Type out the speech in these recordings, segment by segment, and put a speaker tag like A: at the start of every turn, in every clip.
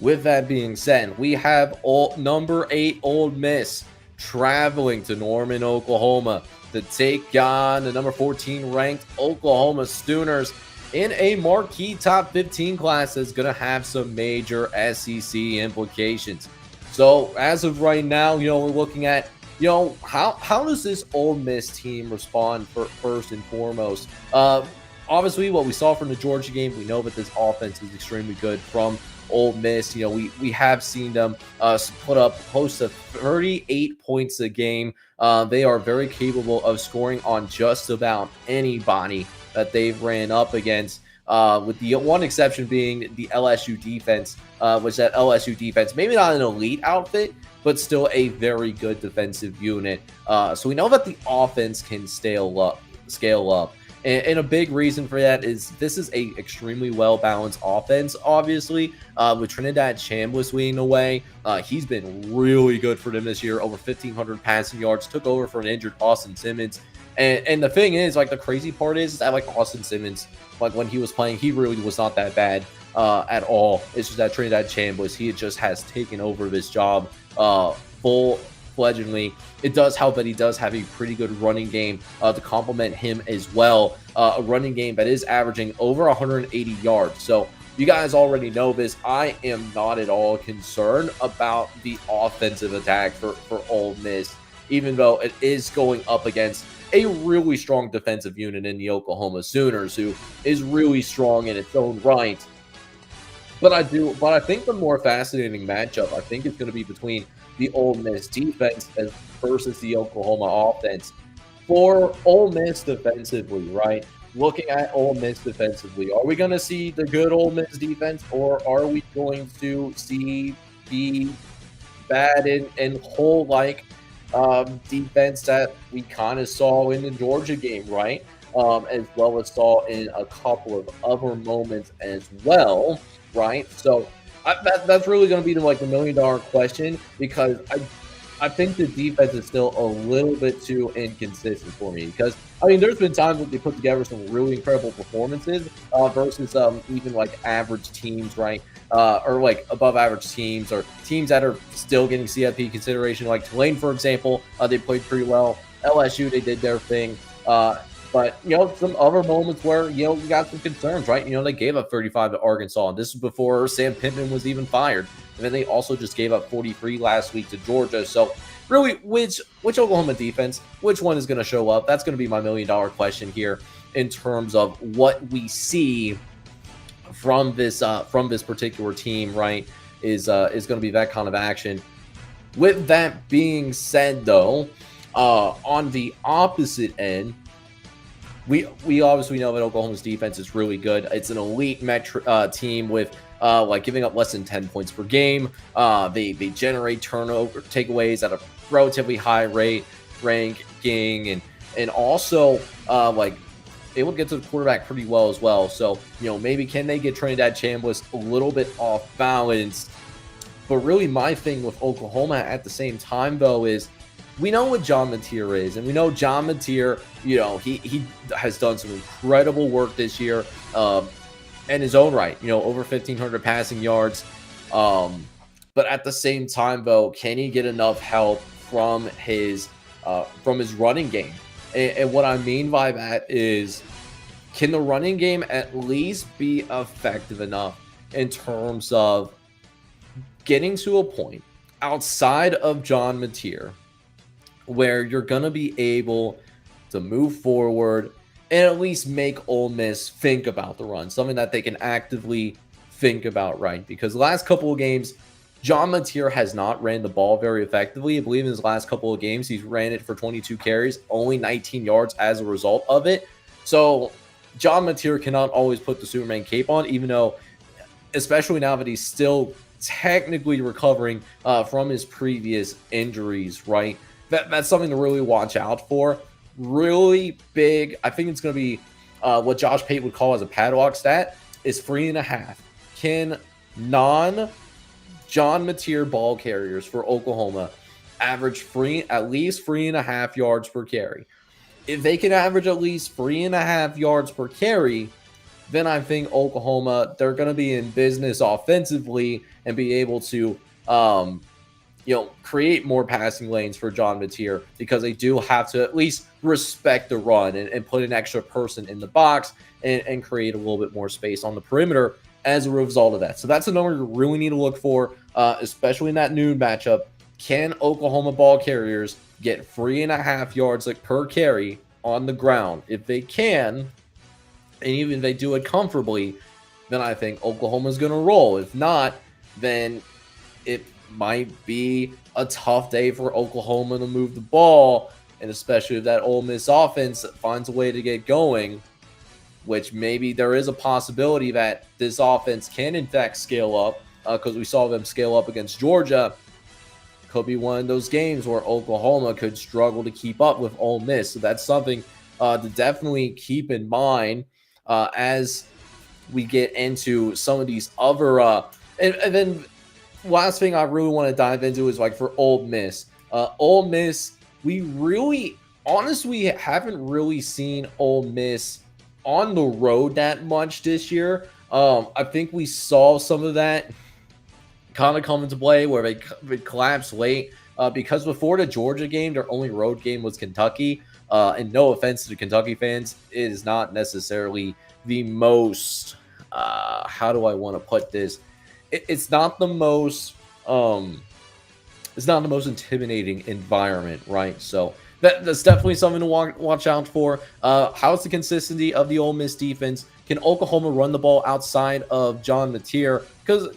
A: With that being said, we have number 8 Ole Miss traveling to Norman, Oklahoma to take on the number 14 ranked Oklahoma Sooners in a marquee top 15 class that's going to have some major SEC implications. So as of right now, we're looking at, how does this Ole Miss team respond first and foremost? Obviously, what we saw from the Georgia game, we know that this offense is extremely good from Ole Miss. We have seen them put up close to 38 points a game. They are very capable of scoring on just about anybody that they've ran up against. With the one exception being the LSU defense, which that LSU defense, maybe not an elite outfit, but still a very good defensive unit. So we know that the offense can scale up. And a big reason for that is this is a extremely well-balanced offense, obviously, with Trinidad Chambliss leading the way. He's been really good for them this year, over 1,500 passing yards, took over for an injured Austin Simmons. And the thing is, like, the crazy part is that, like, Austin Simmons, like, when he was playing, he really was not that bad at all. It's just that Trinidad Chambliss, he just has taken over this job full-fledgedly. It does help that he does have a pretty good running game to complement him as well. A running game that is averaging over 180 yards. So you guys already know this. I am not at all concerned about the offensive attack for Ole Miss, even though it is going up against a really strong defensive unit in the Oklahoma Sooners, who is really strong in its own right. But I think the more fascinating matchup, I think, is going to be between the Ole Miss defense versus the Oklahoma offense. For Ole Miss defensively, right? Looking at Ole Miss defensively, are we going to see the good Ole Miss defense, or are we going to see the bad and whole-like defense that we kind of saw in the Georgia game, right? As well as saw in a couple of other moments as well, right? So that's really going to be the $1,000,000 question, because I think the defense is still a little bit too inconsistent for me. Because I mean, there's been times that they put together some really incredible performances versus even like average teams, right? Or like above average teams, or teams that are still getting CFP consideration, like Tulane, for example. They played pretty well. LSU, they did their thing. But, some other moments where, you got some concerns, right? They gave up 35 to Arkansas, and this was before Sam Pittman was even fired. And then they also just gave up 43 last week to Georgia. So really, which Oklahoma defense, which one is going to show up? That's going to be my $1,000,000 question here in terms of what we see from this particular team, right? Is going to be that kind of action. With that being said, though, on the opposite end, we obviously know that Oklahoma's defense is really good. It's an elite team with giving up less than 10 points per game. They generate takeaways at a relatively high ranking, and also able to get to the quarterback pretty well as well. So maybe can they get Trinidad Chambliss a little bit off balance? But really, my thing with Oklahoma at the same time, though, is we know what John Mateer is, and we know John Mateer, he has done some incredible work this year in his own right, over 1,500 passing yards. But at the same time, though, can he get enough help from his running game? And what I mean by that is, can the running game at least be effective enough in terms of getting to a point outside of John Mateer where you're going to be able to move forward and at least make Ole Miss think about the run, something that they can actively think about, right? Because the last couple of games, John Mateer has not ran the ball very effectively. I believe in his last couple of games, he's ran it for 22 carries, only 19 yards as a result of it. So John Mateer cannot always put the Superman cape on, even though, especially now that he's still technically recovering from his previous injuries, right? That's something to really watch out for. Really big, I think it's going to be what Josh Pate would call as a padlock stat, is 3.5. Can non-John Mateer ball carriers for Oklahoma average at least 3.5 yards per carry? If they can average at least 3.5 yards per carry, then I think Oklahoma, they're going to be in business offensively and be able to, create more passing lanes for John Mateer, because they do have to at least respect the run and put an extra person in the box and create a little bit more space on the perimeter as a result of that. So that's a number you really need to look for, especially in that noon matchup. Can Oklahoma ball carriers get 3.5 yards per carry on the ground? If they can, and even if they do it comfortably, then I think Oklahoma's going to roll. If not, then it might be a tough day for Oklahoma to move the ball, and especially if that Ole Miss offense finds a way to get going, which maybe there is a possibility that this offense can in fact scale up, because we saw them scale up against Georgia. Could be one of those games where Oklahoma could struggle to keep up with Ole Miss. So that's something to definitely keep in mind as we get into some of these other and then last thing I really want to dive into is like for Ole Miss. Ole Miss, we really honestly haven't really seen Ole Miss on the road that much this year. I think we saw some of that kind of come into play where they collapsed late because before the Georgia game, their only road game was Kentucky. And no offense to the Kentucky fans, it is not necessarily the most, how do I want to put this? It's not the most, intimidating environment, right? So that's definitely something to watch out for. How's the consistency of the Ole Miss defense? Can Oklahoma run the ball outside of John Mateer? Because,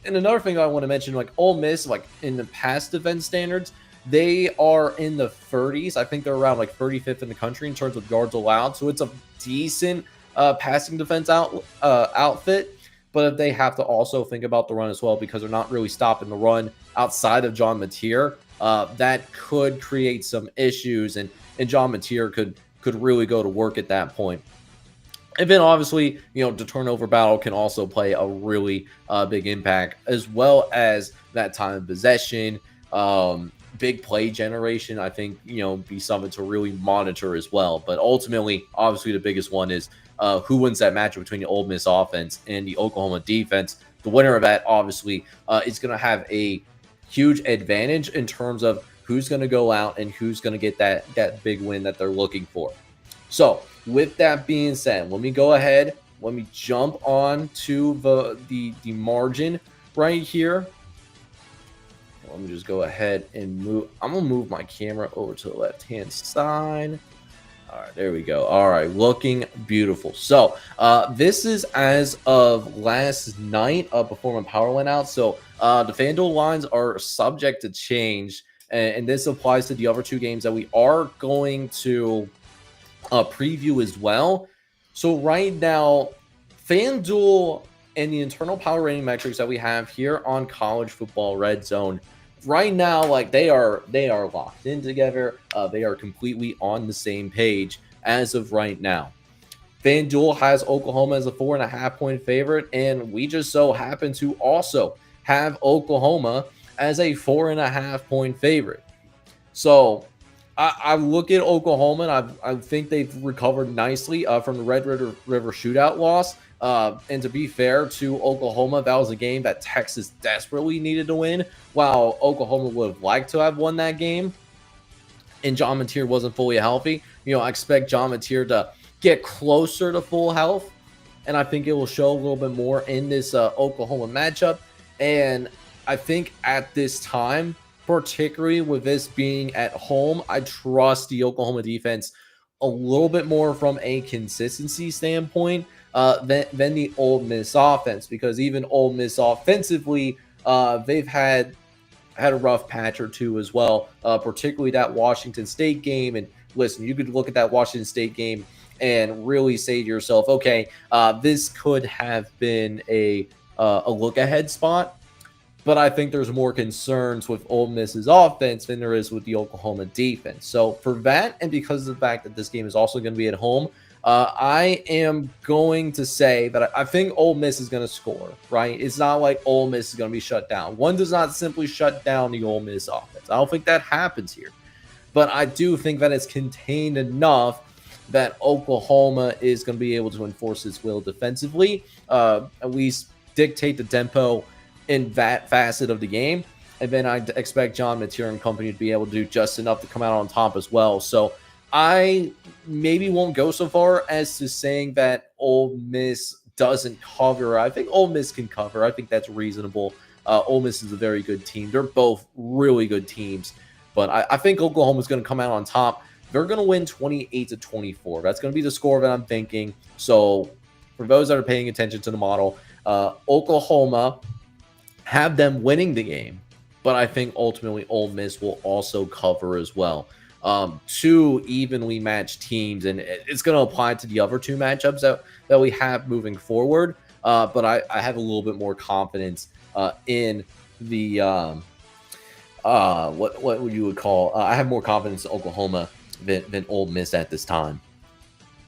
A: and another thing I want to mention, like Ole Miss, like in the pass defense standards, they are in the 30s. I think they're around like 35th in the country in terms of yards allowed. So it's a decent passing defense outfit. But they have to also think about the run as well, because they're not really stopping the run outside of John Mateer. That could create some issues, and John Mateer could really go to work at that point. And then obviously, the turnover battle can also play a really big impact, as well as that time of possession, big play generation. I think, be something to really monitor as well. But ultimately, obviously, the biggest one is who wins that matchup between the Ole Miss offense and the Oklahoma defense. The winner of that, obviously, is going to have a huge advantage in terms of who's going to go out and who's going to get that big win that they're looking for. So with that being said, let me go ahead. Let me jump on to the margin right here. Let me just go ahead and move. I'm going to move my camera over to the left-hand side. All right, there we go. All right, looking beautiful. So this is as of last night before my power went out. So the FanDuel lines are subject to change, and this applies to the other two games that we are going to preview as well. So right now, FanDuel and the internal power rating metrics that we have here on College Football Red Zone, right now, like they are locked in together. They are completely on the same page as of right now. FanDuel has Oklahoma as a 4.5-point favorite, and we just so happen to also have Oklahoma as a 4.5-point favorite. So I look at Oklahoma, and I think they've recovered nicely from the Red River shootout loss. And to be fair to Oklahoma, that was a game that Texas desperately needed to win, while Oklahoma would have liked to have won that game. And John Mateer wasn't fully healthy. I expect John Mateer to get closer to full health, and I think it will show a little bit more in this Oklahoma matchup. And I think at this time, particularly with this being at home, I trust the Oklahoma defense a little bit more from a consistency standpoint than the Ole Miss offense, because even Ole Miss offensively, they've had a rough patch or two as well, particularly that Washington State game. And listen, you could look at that Washington State game and really say to yourself, okay, this could have been a look-ahead spot. But I think there's more concerns with Ole Miss's offense than there is with the Oklahoma defense. So for that, and because of the fact that this game is also going to be at home, I am going to say that I think Ole Miss is going to score, right? It's not like Ole Miss is going to be shut down. One does not simply shut down the Ole Miss offense. I don't think that happens here. But I do think that it's contained enough that Oklahoma is going to be able to enforce its will defensively, at least dictate the tempo in that facet of the game. And then I expect John Mateer and company to be able to do just enough to come out on top as well. So I maybe won't go so far as to saying that Ole Miss doesn't cover. I think Ole Miss can cover. I think that's reasonable. Ole Miss is a very good team. They're both really good teams. But I think Oklahoma's going to come out on top. They're going to win 28-24. That's going to be the score that I'm thinking. So for those that are paying attention to the model, Oklahoma have them winning the game, but I think ultimately Ole Miss will also cover as well. Two evenly matched teams, and it's going to apply to the other two matchups that we have moving forward. But I have a little bit more confidence in the what you would call. I have more confidence in Oklahoma than Ole Miss at this time.